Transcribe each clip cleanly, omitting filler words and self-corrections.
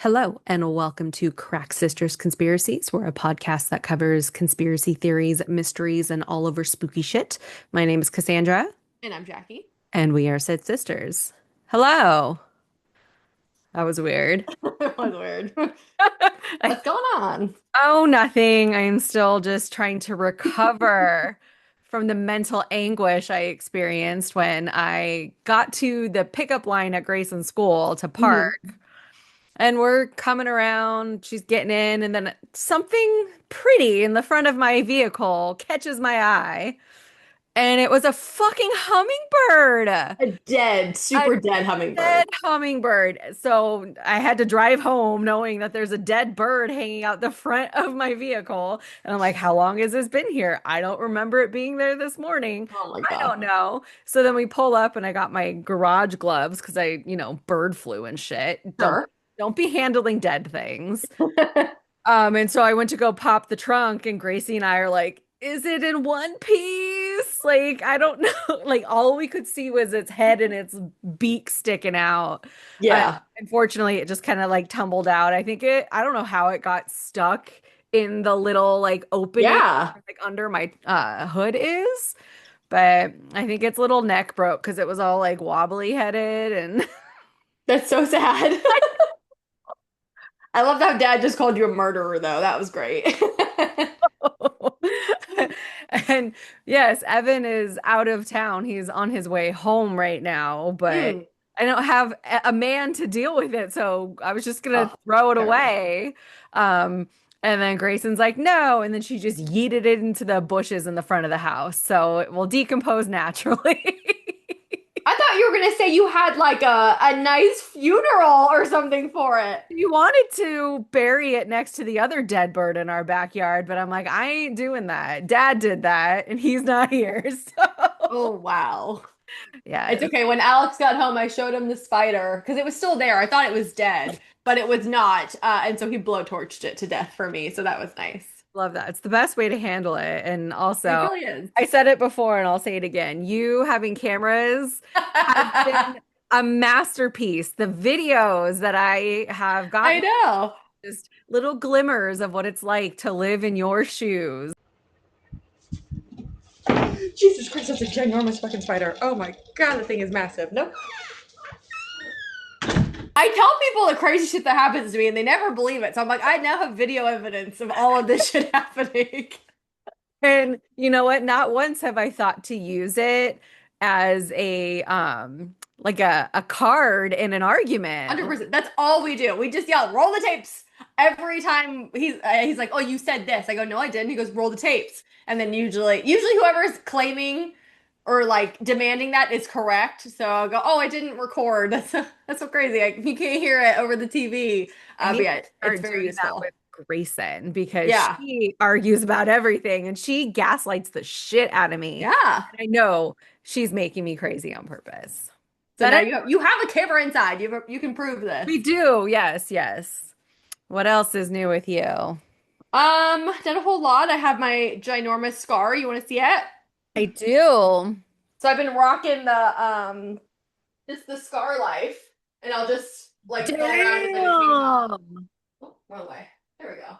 Hello, and welcome to Crack Sisters Conspiracies. We're a podcast that covers conspiracy theories, mysteries, and all over spooky shit. My name is Cassandra, And I'm Jackie. and we are said sisters. Hello. That was weird. That was weird. I, What's going on? oh, nothing. I am still just trying to recover from the mental anguish I experienced when I got to the pickup line at Grayson School to park. Mhm. And we're coming around, she's getting in, and then something pretty in the front of my vehicle catches my eye. And it was a fucking hummingbird. A dead, A super dead dead hummingbird. hummingbird. So I had to drive home knowing that there's a dead bird hanging out the front of my vehicle. And I'm like, how long has this been here? I don't remember it being there this morning. Oh my I God. don't know. So then we pull up and I got my garage gloves because bird flu and shit. Sure. Don't be handling dead things. And so I went to go pop the trunk, and Gracie and I are like, is it in one piece? Like, I don't know. Like, all we could see was its head and its beak sticking out. Yeah. Unfortunately, it just kind of like tumbled out. I don't know how it got stuck in the little like opening Yeah. like under my hood is, but I think its little neck broke because it was all like wobbly headed and That's so sad. I loved how Dad just called you a murderer, though. That was great. And yes, Evan is out of town. He's on his way home right now, but Hmm. I don't have a man to deal with it, so I was just gonna Oh, throw it fair enough. away. And then Grayson's like, no, and then she just yeeted it into the bushes in the front of the house, so it will decompose naturally. I thought you were gonna say you had like a nice funeral or something for it. You wanted to bury it next to the other dead bird in our backyard, but I'm like, I ain't doing that. Dad did that, and he's not here. Oh, So, wow. It's yes. okay. When Alex got home, I showed him the spider because it was still there. I thought it was dead, but it was not. And so he blowtorched it to death for me. So that was nice. Love that. It's the best way to handle it. And It also, really is. I said it before and I'll say it again. You having cameras has been a masterpiece. The videos that I have I gotten, know. just little glimmers of what it's like to live in your shoes. Jesus Christ, that's a ginormous fucking spider. Oh my God, the thing is massive. Nope. I tell people the crazy shit that happens to me and they never believe it. So I'm like, I now have video evidence of all of this shit happening. And you know what? Not once have I thought to use it as a like a card in an argument. 100%. That's all we do. We just yell, roll the tapes. Every time he's like, "Oh, you said this." I go, "No, I didn't." He goes, "Roll the tapes." And then usually whoever's claiming or like demanding that is correct. So I'll go, "Oh, I didn't record." That's so crazy. You can't hear it over the TV. I But need yeah, to it's start very doing that useful. with Grayson because Yeah. she argues about everything and she gaslights the shit out of me. Yeah. And I know she's making me crazy on purpose. So But now I, you have a camera inside. You can prove this. we do. Yes, yes. What else is new with you? Not a whole lot. I have my ginormous scar. You want to see it? I do. So I've been rocking just the scar life, and I'll just like go around with it a few times. Damn. Oh, wrong way. There we go.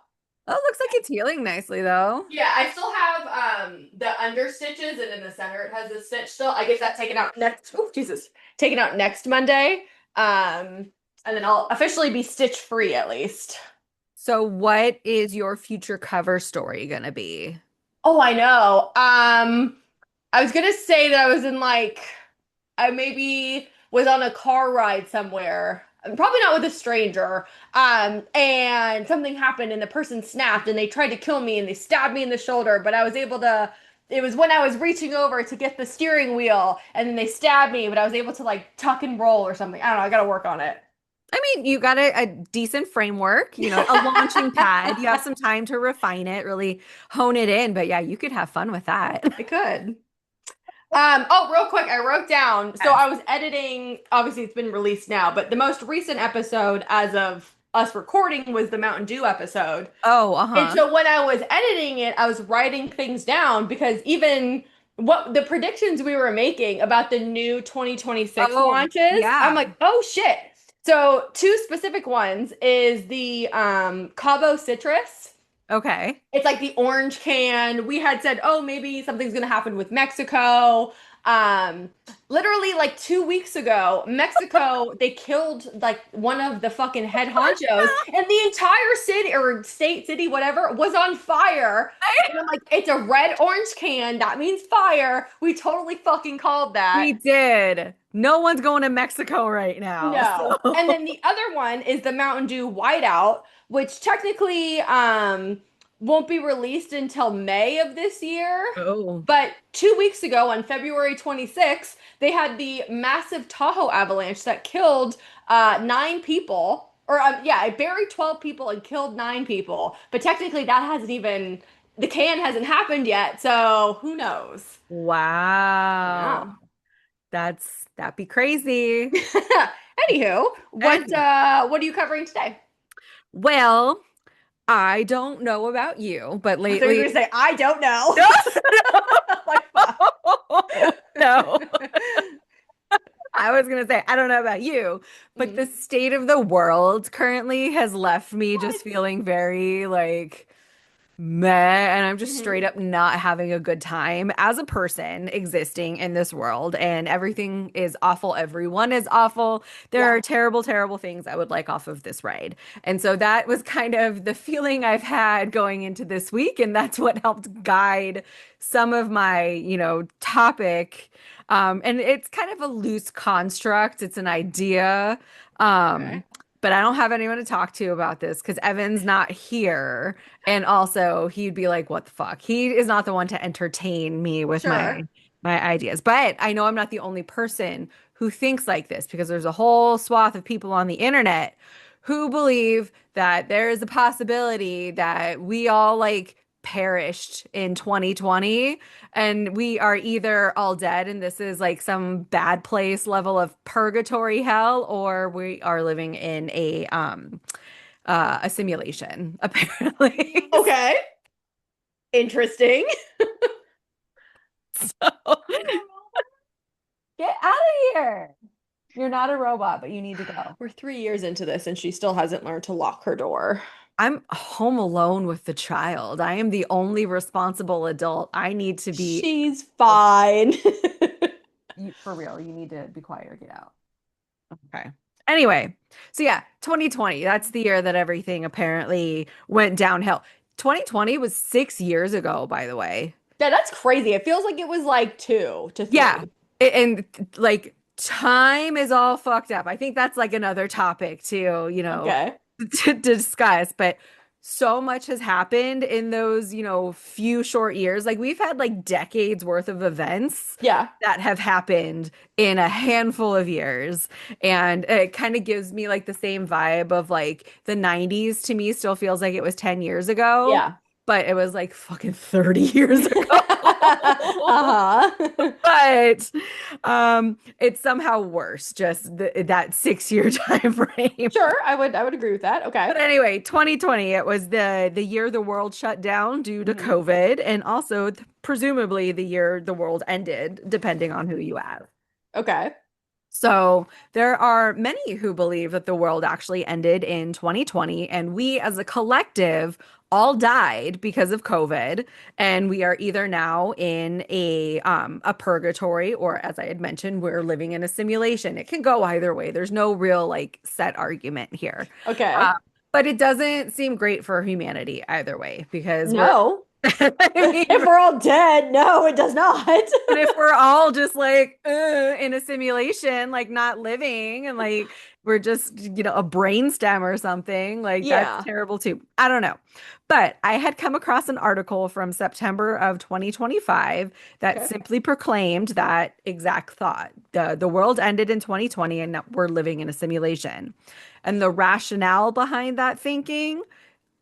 Oh, looks like it's healing nicely though. Yeah, I still have the under stitches, and in the center it has a stitch still. I guess that's taken out next. Oh, Jesus, taken out next Monday. And then I'll officially be stitch free at least. So what is your future cover story gonna be? Oh, I know. I was gonna say that I was in like I maybe was on a car ride somewhere, probably not with a stranger. And something happened and the person snapped and they tried to kill me and they stabbed me in the shoulder, but I was able to it was when I was reaching over to get the steering wheel and then they stabbed me, but I was able to like tuck and roll or something. I don't know, I gotta work on it. I mean, you got a decent framework, a launching pad. You have some time to refine it, really hone it in. But yeah, you could have fun with that. I could. Oh, real quick, I wrote down. So Yes. I was editing, obviously it's been released now, but the most recent episode as of us recording was the Mountain Dew episode. Oh, And uh-huh. so when I was editing it, I was writing things down because even what the predictions we were making about the new 2026 Oh, launches, I'm yeah. like, oh shit. So two specific ones is the Cabo citrus. Okay. It's like the orange can. We had said, oh, maybe something's gonna happen with Mexico. Um, Literally like 2 weeks ago, Mexico, they killed like one of the fucking head honchos, and the entire city or state, city, whatever, was on fire. And I'm like, it's a red orange can. That means fire. We totally fucking called We that. did. No one's going to Mexico right now. No. And So, then the other one is the Mountain Dew Whiteout, which technically won't be released until May of this year. oh, But 2 weeks ago, on February 26th, they had the massive Tahoe avalanche that killed 9 people. Or, yeah, it buried 12 people and killed 9 people. But technically, that hasn't even, the can hasn't happened yet. So who knows? wow. Yeah. That'd be crazy. Anywho, And what are you covering today? well, I don't know about you, but I thought you were lately, gonna say I don't know. no, Like fuck. no. I was gonna say, I don't know about you, but Mhm. the state of the world currently has left me just What? feeling very like meh, and I'm just Hmm. straight up not having a good time as a person existing in this world, and everything is awful. Everyone is awful. There Yeah. are terrible, terrible things I would like off of this ride. And so that was kind of the feeling I've had going into this week, and that's what helped guide some of my, topic. And it's kind of a loose construct. It's an idea. Um, Okay. but I don't have anyone to talk to about this because Evan's not here. And also, he'd be like, "What the fuck?" He is not the one to entertain me with Sure. my ideas. But I know I'm not the only person who thinks like this because there's a whole swath of people on the internet who believe that there is a possibility that we all like perished in 2020 and we are either all dead and this is like some bad place level of purgatory hell, or we are living in a simulation, apparently. Okay. Interesting. So get out of here. You're not a robot, but you need to go. We're 3 years into this and she still hasn't learned to lock her door. I'm home alone with the child. I am the only responsible adult. I need to be She's fine. for real. You need to be quiet or get out. Okay. Anyway, so yeah, 2020, that's the year that everything apparently went downhill. 2020 was 6 years ago, by the way. Yeah, that's crazy. It feels like it was like 2 to 3. Yeah. And like time is all fucked up. I think that's like another topic too, Okay. to discuss. But so much has happened in those, few short years. Like we've had like decades worth of events Yeah. that have happened in a handful of years. And it kind of gives me like the same vibe of like the 90s to me still feels like it was 10 years ago, Yeah. but it was like fucking 30 years ago. Uh-huh. But it's somehow worse, just that 6 year time frame. Sure, I would agree with that. Okay. But anyway, 2020, it was the year the world shut down due to Hmm. COVID, and also presumably the year the world ended, depending on who you ask. Okay. So there are many who believe that the world actually ended in 2020, and we as a collective all died because of COVID, and we are either now in a purgatory, or as I had mentioned, we're living in a simulation. It can go either way. There's no real like set argument here. Uh, Okay. but it doesn't seem great for humanity either way because we're No. I mean, If we're all dead, no, it does not. but if we're all just like in a simulation, like not living, and like we're just, a brainstem or something, like that's Yeah. terrible too. I don't know. But I had come across an article from September of 2025 that Okay. simply proclaimed that exact thought. The world ended in 2020 and that we're living in a simulation. And the rationale behind that thinking,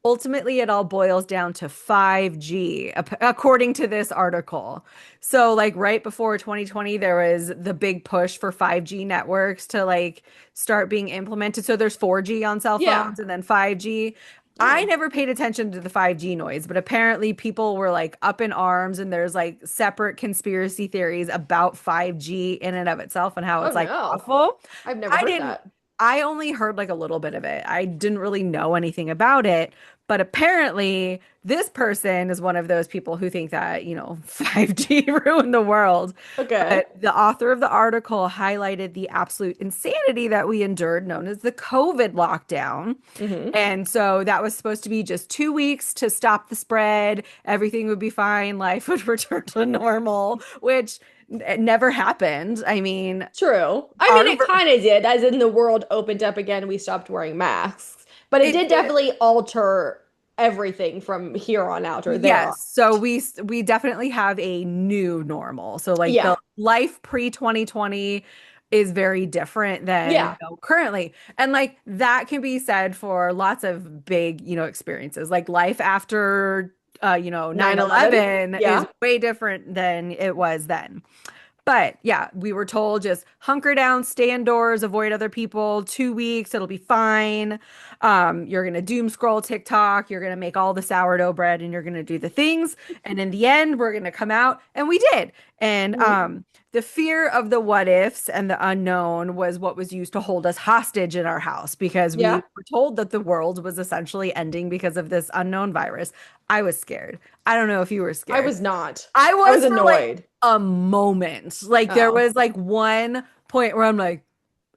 ultimately it all boils down to 5G according to this article. So like right before 2020 there was the big push for 5G networks to like start being implemented. So there's 4G on cell Yeah. phones and then 5G. I Oh. never paid attention to the 5G noise, but apparently people were like up in arms and there's like separate conspiracy theories about 5G in and of itself and how Oh it's like no. awful. I've never I heard didn't that. I only heard like a little bit of it. I didn't really know anything about it, but apparently this person is one of those people who think that, 5G ruined the world. Okay. But the author of the article highlighted the absolute insanity that we endured, known as the COVID lockdown. Hmm. And so that was supposed to be just 2 weeks to stop the spread. Everything would be fine. Life would return to normal, which never happened. I mean, True. I mean, our it kind of did, as in the world opened up again, we stopped wearing masks. But it it did did. definitely alter everything from here on out or there on. Yes. So we definitely have a new normal. So like Yeah. the life pre 2020 is very different than, Yeah. currently. And like that can be said for lots of big, experiences. Like life after 9/11. 9/11 is Yeah. way different than it was then. But yeah, we were told just hunker down, stay indoors, avoid other people, 2 weeks, it'll be fine. You're gonna doom scroll TikTok, you're gonna make all the sourdough bread, and you're gonna do the things. And in the end, we're gonna come out, and we did. And Mhm. the fear of the what ifs and the unknown was what was used to hold us hostage in our house because we Yeah. were told that the world was essentially ending because of this unknown virus. I was scared. I don't know if you were I scared. was not. I I was was for like annoyed. a moment. Like there Oh. was like one point where I'm like,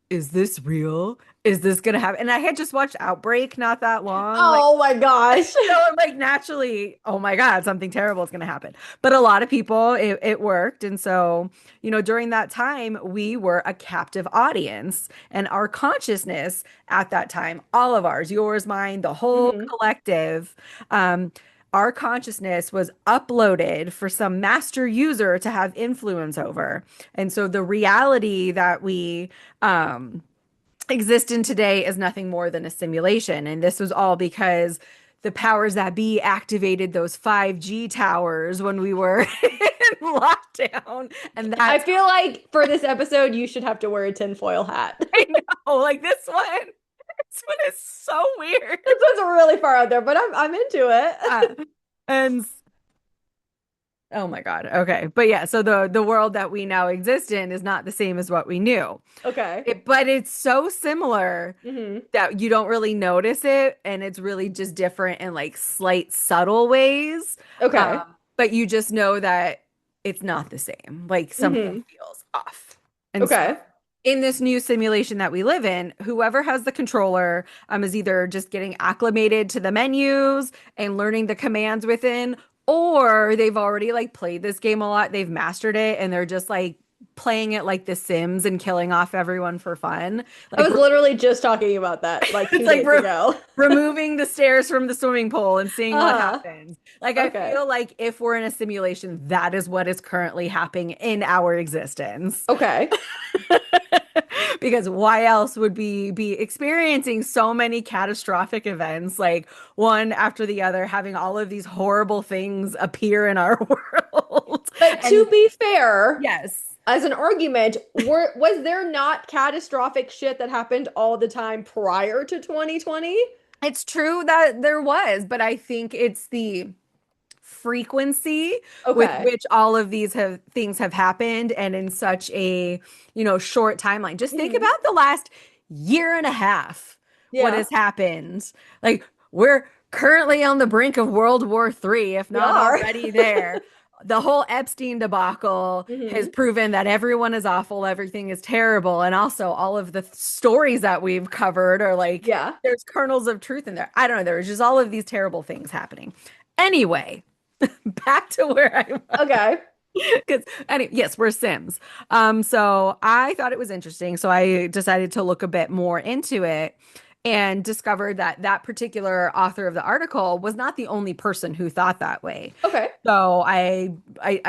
is this real? Is this gonna happen? And I had just watched Outbreak not that long. Like, Oh my gosh. so I'm like naturally, oh my God, something terrible is gonna happen. But a lot of people, it worked. And so, during that time, we were a captive audience. And our consciousness at that time, all of ours, yours, mine, the whole Hmm. collective, um, our consciousness was uploaded for some master user to have influence over. And so the reality that we exist in today is nothing more than a simulation. And this was all because the powers that be activated those 5G towers when we were in lockdown. And I that's feel like for this episode, you should have to wear a tinfoil hat. I know, like this one is so weird. This one's really far out there, but I'm into it. Uh, and oh my God. Okay. But yeah, so the world that we now exist in is not the same as what we knew. Okay. But it's so similar Hmm. that you don't really notice it, and it's really just different in like slight subtle ways. Okay. But you just know that it's not the same. Like something Hmm. feels off. And so Okay. in this new simulation that we live in, whoever has the controller is either just getting acclimated to the menus and learning the commands within, or they've already like played this game a lot, they've mastered it, and they're just like playing it like The Sims and killing off everyone for fun. I Like was literally just talking about that like it's two like days ago. removing the stairs from the swimming pool and seeing what Uh-huh. happens. Like I Okay. feel like if we're in a simulation, that is what is currently happening in our existence. Okay. Because why else would we be experiencing so many catastrophic events, like one after the other, having all of these horrible things appear in our world? But to And be fair, yes, as an argument, was there not catastrophic shit that happened all the time prior to 2020? it's true that there was, but I think it's the frequency with Okay. which all of these have things have happened and in such a, short timeline. Just think Hmm. about the last year and a half, what Yeah, has happened. Like we're currently on the brink of World War III, if we not are. already there. The whole Epstein debacle has Hmm. proven that everyone is awful, everything is terrible, and also all of the stories that we've covered are like Yeah. there's kernels of truth in there. I don't know, there's just all of these terrible things happening. Anyway, back to where I was. Okay. Because yes, we're Sims. So I thought it was interesting. So I decided to look a bit more into it and discovered that that particular author of the article was not the only person who thought that way. Okay. So I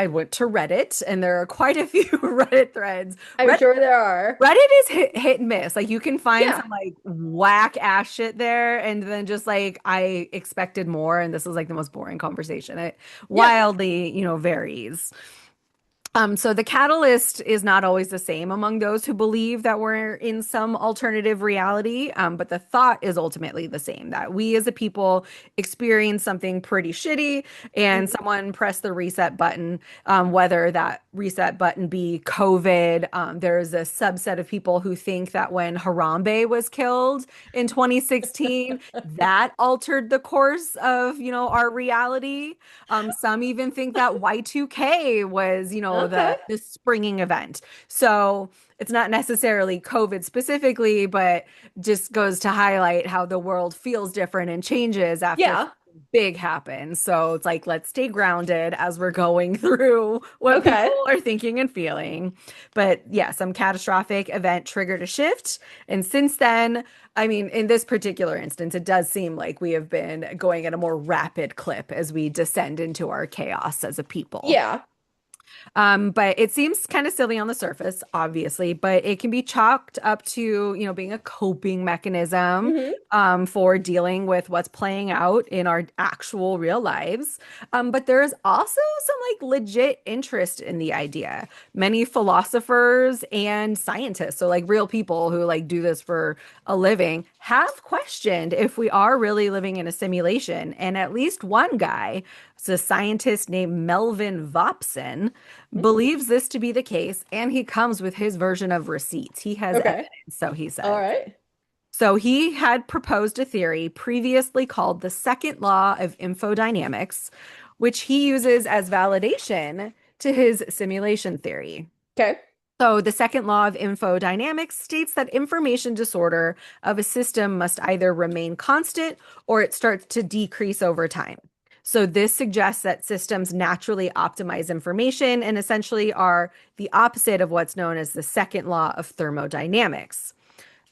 went to Reddit, and there are quite a few Reddit threads. I'm Reddit sure there are. Reddit is hit and miss. Like you can find Yeah. some like whack ass shit there, and then just like I expected more, and this is like the most boring conversation. It Yeah. wildly, varies. So the catalyst is not always the same among those who believe that we're in some alternative reality, but the thought is ultimately the same, that we as a people experience something pretty shitty and Mhm. someone pressed the reset button, whether that reset button be COVID. There's a subset of people who think that when Harambe was killed in 2016, that altered the course of, our reality. Some even think that Y2K was, Okay. the springing event. So it's not necessarily COVID specifically, but just goes to highlight how the world feels different and changes after Yeah. something big happens. So it's like, let's stay grounded as we're going through what Okay. people are thinking and feeling. But yeah, some catastrophic event triggered a shift. And since then, I mean, in this particular instance, it does seem like we have been going at a more rapid clip as we descend into our chaos as a people. Yeah. But it seems kind of silly on the surface, obviously, but it can be chalked up to, being a coping mechanism, Hmm. for dealing with what's playing out in our actual real lives. But there is also some like legit interest in the idea. Many philosophers and scientists, so like real people who like do this for a living, have questioned if we are really living in a simulation. And at least one guy, it's a scientist named Melvin Vopson, believes this to be the case, and he comes with his version of receipts. He has Okay. evidence, so he All says. right. So he had proposed a theory previously called the second law of infodynamics, which he uses as validation to his simulation theory. Okay. So, the second law of infodynamics states that information disorder of a system must either remain constant or it starts to decrease over time. So, this suggests that systems naturally optimize information and essentially are the opposite of what's known as the second law of thermodynamics.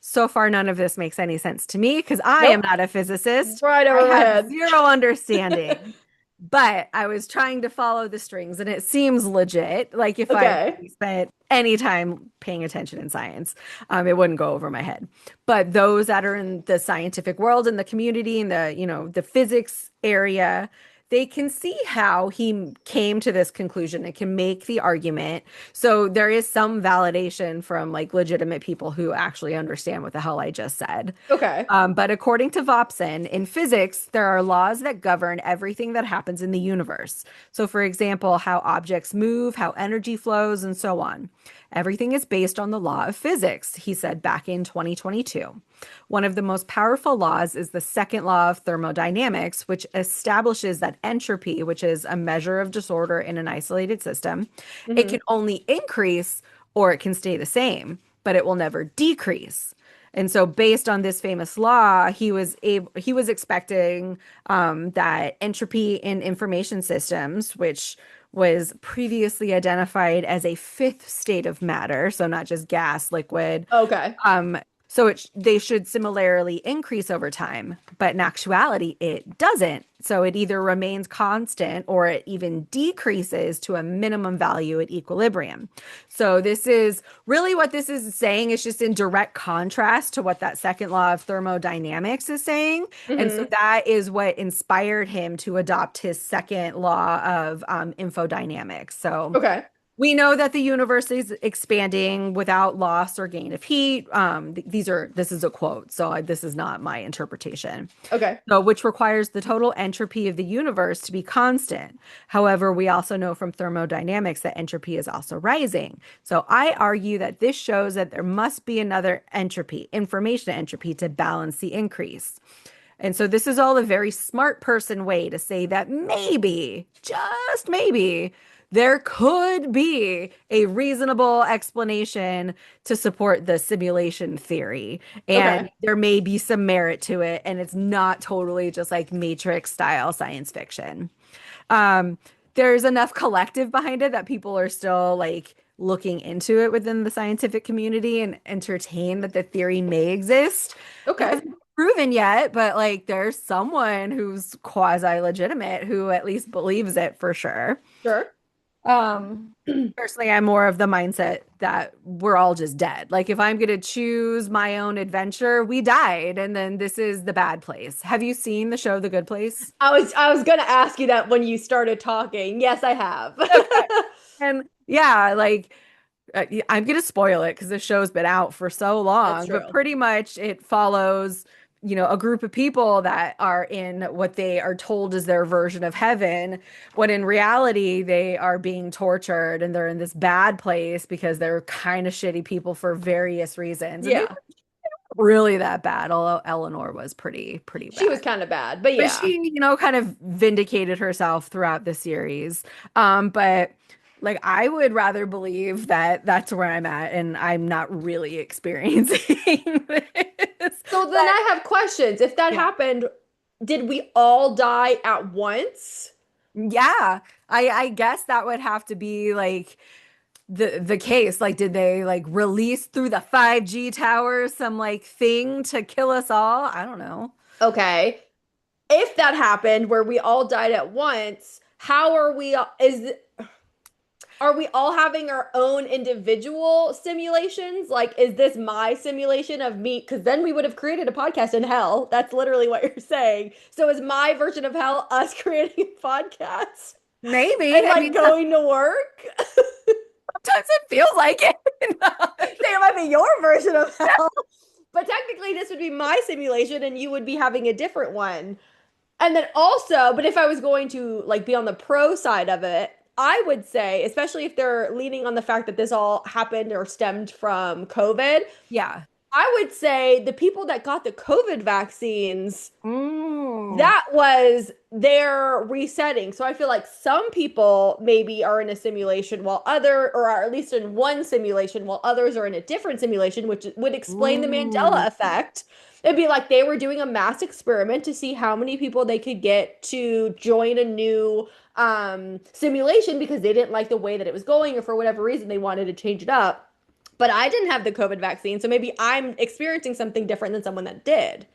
So far, none of this makes any sense to me because I am Nope. not a physicist. Right I over my have head. zero understanding, but I was trying to follow the strings and it seems legit. Like if I Okay. really spent any time paying attention in science, it wouldn't go over my head. But those that are in the scientific world and the community and the physics area, they can see how he came to this conclusion and can make the argument. So there is some validation from like legitimate people who actually understand what the hell I just said. Okay. But according to Vopson, in physics, there are laws that govern everything that happens in the universe. So, for example, how objects move, how energy flows, and so on. Everything is based on the law of physics, he said back in 2022. One of the most powerful laws is the second law of thermodynamics, which establishes that entropy, which is a measure of disorder in an isolated system, it Hmm. can only increase or it can stay the same, but it will never decrease. And so, based on this famous law, he was expecting that entropy in information systems, which was previously identified as a fifth state of matter, so not just gas, liquid, Okay. um, so they should similarly increase over time, but in actuality, it doesn't. So it either remains constant or it even decreases to a minimum value at equilibrium. So this is really what this is saying is just in direct contrast to what that second law of thermodynamics is saying. And so Hmm. that is what inspired him to adopt his second law of infodynamics. So Okay. we know that the universe is expanding without loss or gain of heat. This is a quote, so this is not my interpretation. Okay. So, which requires the total entropy of the universe to be constant. However, we also know from thermodynamics that entropy is also rising. So, I argue that this shows that there must be another entropy, information entropy, to balance the increase. And so this is all a very smart person way to say that maybe, just maybe, there could be a reasonable explanation to support the simulation theory. And Okay. there may be some merit to it. And it's not totally just like Matrix style science fiction. Um, there's enough collective behind it that people are still like looking into it within the scientific community and entertain that the theory may exist. It Okay. hasn't been proven yet, but like there's someone who's quasi legitimate who at least believes it for sure. Sure. Um, Personally, I'm more of the mindset that we're all just dead. Like if I'm gonna choose my own adventure, we died, and then this is the bad place. Have you seen the show The Good Place? I was gonna ask you that when you started talking. Yes, I have. Okay. And yeah, like I'm gonna spoil it because the show's been out for so That's long, but true. pretty much it follows, a group of people that are in what they are told is their version of heaven, when in reality they are being tortured and they're in this bad place because they're kind of shitty people for various reasons. And they Yeah. weren't really that bad, although Eleanor was pretty She was bad. kind of bad, but But yeah. she, kind of vindicated herself throughout the series. But like I would rather believe that that's where I'm at and I'm not really experiencing this. So then But I have questions. If that yeah. happened, did we all die at once? Yeah. I guess that would have to be like the case. Like, did they like release through the 5G towers some like thing to kill us all? I don't know. Okay. If that happened where we all died at once, how are we is are we all having our own individual simulations? Like, is this my simulation of me? Because then we would have created a podcast in hell. That's literally what you're saying. So is my version of hell us creating a podcast Maybe. and I like mean, going to work? sometimes it feels like it. Say it might be your version of hell. But technically, this would be my simulation and you would be having a different one. And then also, but if I was going to like be on the pro side of it, I would say, especially if they're leaning on the fact that this all happened or stemmed from COVID, Yeah. I would say the people that got the COVID vaccines, Mm. that was their resetting. So I feel like some people maybe are in a simulation while other, or are at least in one simulation while others are in a different simulation, which would explain the Ooh. Mandela effect. It'd be like they were doing a mass experiment to see how many people they could get to join a new simulation because they didn't like the way that it was going, or for whatever reason they wanted to change it up. But I didn't have the COVID vaccine, so maybe I'm experiencing something different than someone that did.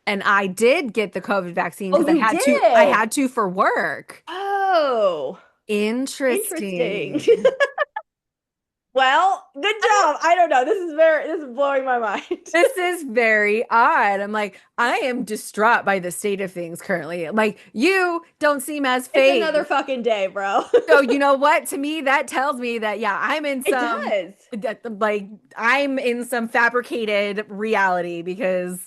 And I did get the COVID vaccine Oh, because I you had to. I did? had to for work. Oh, interesting. Interesting. Well, good I don't, job. I don't know. This is blowing my mind. this is very odd. I'm like, I am distraught by the state of things currently. Like, you don't seem as It's another phased. fucking day, bro. So, you know what? To me, that tells me that, yeah, It does. like, I'm in some fabricated reality because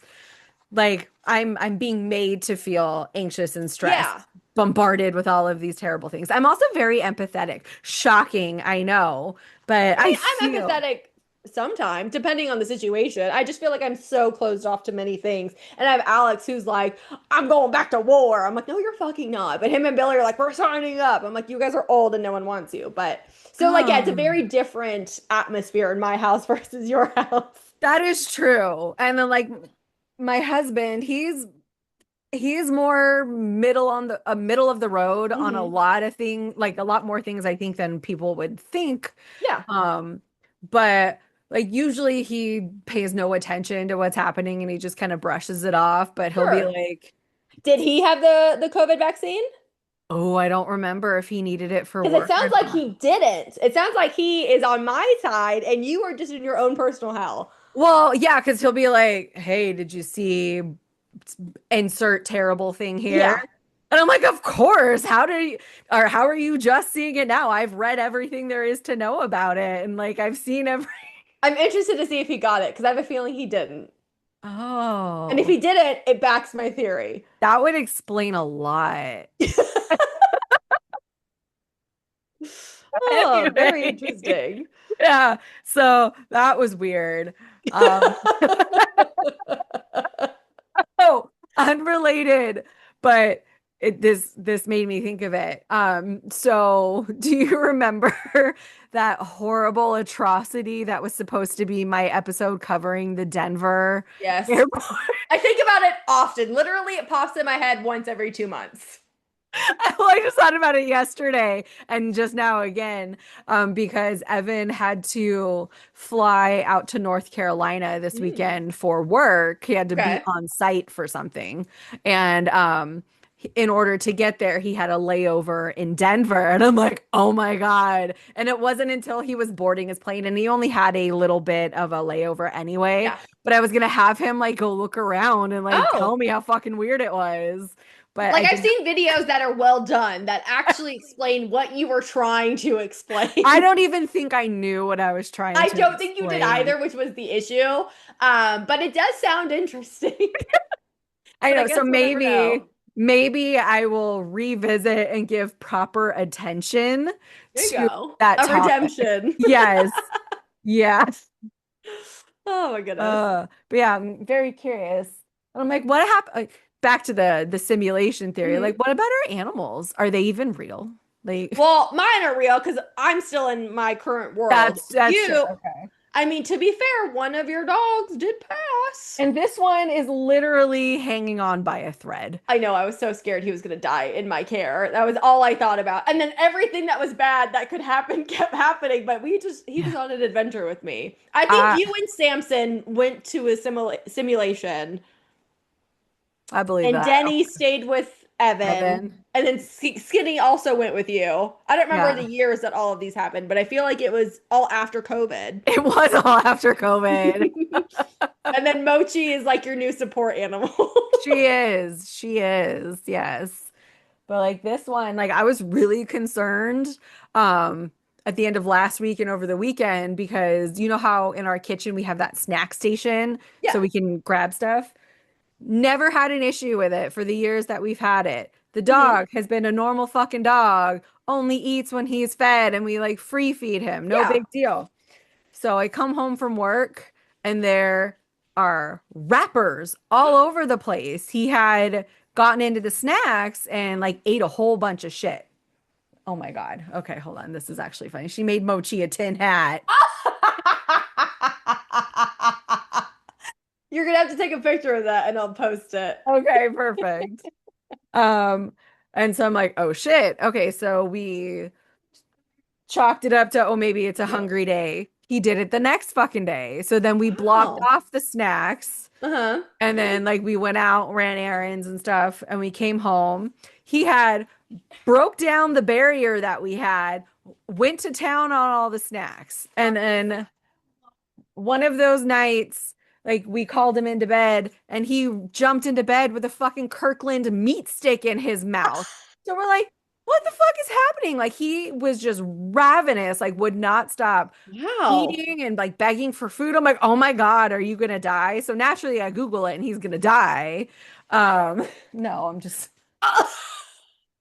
like I'm being made to feel anxious and stressed, Yeah. bombarded with all of these terrible things. I'm also very empathetic. Shocking, I know, but I I mean, I'm feel empathetic sometimes, depending on the situation. I just feel like I'm so closed off to many things. And I have Alex who's like, I'm going back to war. I'm like, no, you're fucking not. But him and Billy are like, we're signing up. I'm like, you guys are old and no one wants you. But so, like, yeah, it's a oh, very different atmosphere in my house versus your house. that is true. And then like my husband, he's more middle of the road on a Hmm. lot of things, like a lot more things I think than people would think. Yeah, Um, but like usually he pays no attention to what's happening and he just kind of brushes it off, but he'll be sure. like, Did he have the COVID vaccine? "Oh, I don't remember if he needed it for Because it work sounds or like not." he didn't. It sounds like he is on my side and you are just in your own personal hell. Well, yeah, because he'll be like, "Hey, did you see insert terrible thing here?" Yeah. And I'm like, "Of course. How are you just seeing it now? I've read everything there is to know about it, and like I've seen every." I'm interested to see if he got it because I have a feeling he didn't. And if Oh, he didn't, it backs my theory. that would explain a lot. Oh, very Anyway, interesting. yeah. So that was weird. Um, Oh, unrelated, but this made me think of it. So do you remember that horrible atrocity that was supposed to be my episode covering the Denver Yes. airport? I think about it often. Literally, it pops in my head once every 2 months. Well, I just thought about it yesterday and just now again, because Evan had to fly out to North Carolina this Mm, weekend for work. He had to be okay. on site for something. And in order to get there, he had a layover in Denver. And I'm like, oh my God. And it wasn't until he was boarding his plane, and he only had a little bit of a layover anyway. Yeah. But I was gonna have him like go look around and like tell Oh, me how fucking weird it was. But like I I've didn't. seen videos that are well done that actually explain what you were trying to I explain. don't even think I knew what I was trying I to don't think you did explain. either, which was the issue. But it does sound interesting. I But I know. So guess we'll never know. maybe I will revisit and give proper attention There you to go. that A topic. redemption. Yes. Yes. Oh my goodness. But yeah, I'm very curious. And I'm like, what happened? Like, back to the simulation theory. Like, Mhm. what about our animals? Are they even real? Like, Well, mine are real because I'm still in my current world. that's true. You, Okay. I mean, to be fair, one of your dogs did pass. And this one is literally hanging on by a thread. I know, I was so scared he was going to die in my care. That was all I thought about. And then everything that was bad that could happen kept happening. But he was Yeah. on an adventure with me. I think Uh, you and Samson went to a simulation, I believe and that. Denny stayed with Evan. Evan. And then Skinny also went with you. I don't remember the Yeah. years that all of these happened, but I feel like it was all after COVID. It was all after COVID. And then Mochi is like your new support animal. She is. She is. Yes. But like this one, like I was really concerned at the end of last week and over the weekend, because you know how in our kitchen we have that snack station Yeah. so we can grab stuff. Never had an issue with it for the years that we've had it. The Hmm. dog has been a normal fucking dog, only eats when he's fed, and we like free feed him. No Yeah. big deal. So I come home from work and there are wrappers all over the place. He had gotten into the snacks and like ate a whole bunch of shit. Oh my God. Okay, hold on. This is actually funny. She made Mochi a tin hat. You're gonna have to take a picture of that and I'll post it. Okay, perfect. Um, and so I'm like, oh shit. Okay, so we chalked it up to, oh, maybe it's a Yeah. hungry day. He did it the next fucking day. So then we blocked Wow. off the snacks. Uh-huh. And then like we went out, ran errands and stuff, and we came home. He had broke down the barrier that we had, went to town on all the snacks. And then one of those nights, like we called him into bed and he jumped into bed with a fucking Kirkland meat stick in his mouth. So we're like, what the fuck is happening? Like he was just ravenous, like would not stop Wow. eating and like begging for food. I'm like, oh my God, are you gonna die? So naturally I Google it and he's gonna die. No, I'm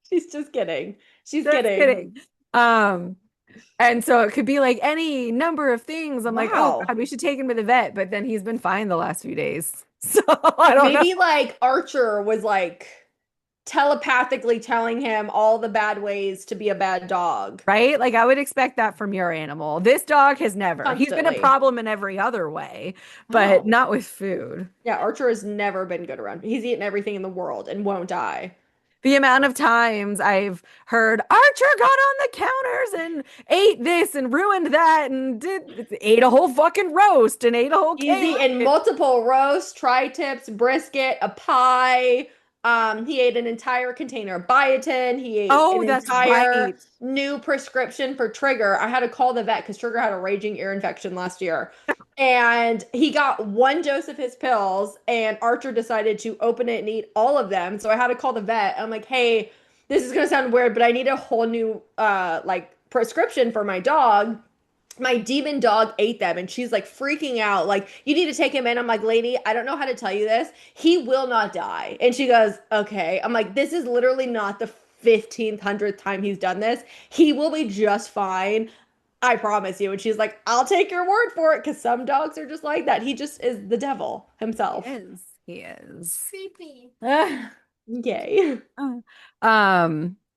She's just kidding. She's just kidding. kidding. Um, and so it could be like any number of things. I'm like, oh Wow. God, we should take him to the vet, but then he's been fine the last few days. So I don't know. Maybe like Archer was like telepathically telling him all the bad ways to be a bad dog Right? Like I would expect that from your animal. This dog has never. He's been a constantly. problem in every other way, but Wow. not with food. Yeah, Archer has never been good around. He's eaten everything in the world and won't die. The amount of times I've heard Archer got on the counters and ate this and ruined that and ate a whole fucking roast and ate a whole He's cake. eaten multiple roasts, tri-tips, brisket, a pie. He ate an entire container of biotin. He ate Oh, an that's entire right. new prescription for Trigger. I had to call the vet because Trigger had a raging ear infection last year. And he got one dose of his pills, and Archer decided to open it and eat all of them. So I had to call the vet. I'm like, hey, this is gonna sound weird, but I need a whole new like prescription for my dog. My demon dog ate them, and she's like freaking out, like, you need to take him in. I'm like, lady, I don't know how to tell you this, he will not die. And she goes, okay. I'm like, this is literally not the 15th hundredth time he's done this. He will be just fine, I promise you. And she's like, I'll take your word for it, because some dogs are just like that. He just is the devil He himself. is. He is. Creepy. Yay.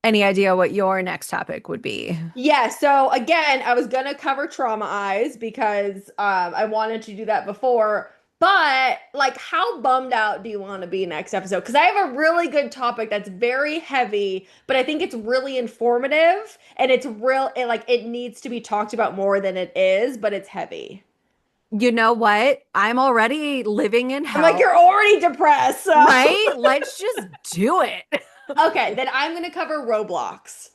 Any idea what your next topic would be? Yeah, so again, I was gonna cover trauma eyes because I wanted to do that before, but like, how bummed out do you want to be next episode? Because I have a really good topic that's very heavy, but I think it's really informative and it's real. It needs to be talked about more than it is, but it's heavy. You know what? I'm already living in I'm like, hell, you're already depressed, so. right? Let's just do it. Okay, then I'm gonna cover Roblox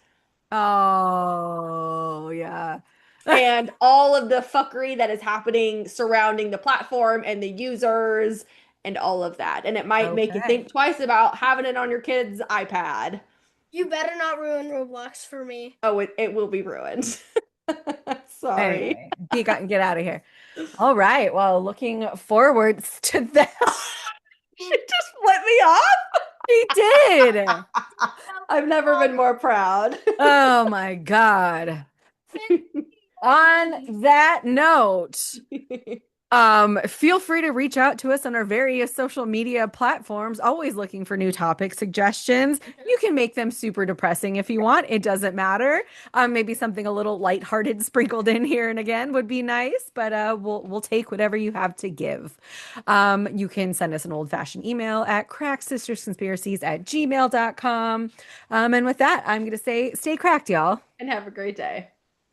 Oh, yeah. and all of the fuckery that is happening surrounding the platform and the users and all of that. And it might make you Okay. think twice about having it on your kid's iPad. You better not ruin Roblox for me. Oh, it will be ruined. Sorry. Anyway, get out of here. All right. Well, looking forward to that. She just flipped me off. She did. I've never been more proud. Oh my God. On that note, feel free to reach out to us on our various social media platforms, always looking for new topic suggestions. You can make them super depressing if you want. It doesn't matter. Maybe something a little lighthearted sprinkled in here and again would be nice, but we'll take whatever you have to give. You can send us an old-fashioned email at crackssistersconspiracies@gmail.com. And with that, I'm gonna say stay cracked, y'all. And have a great day.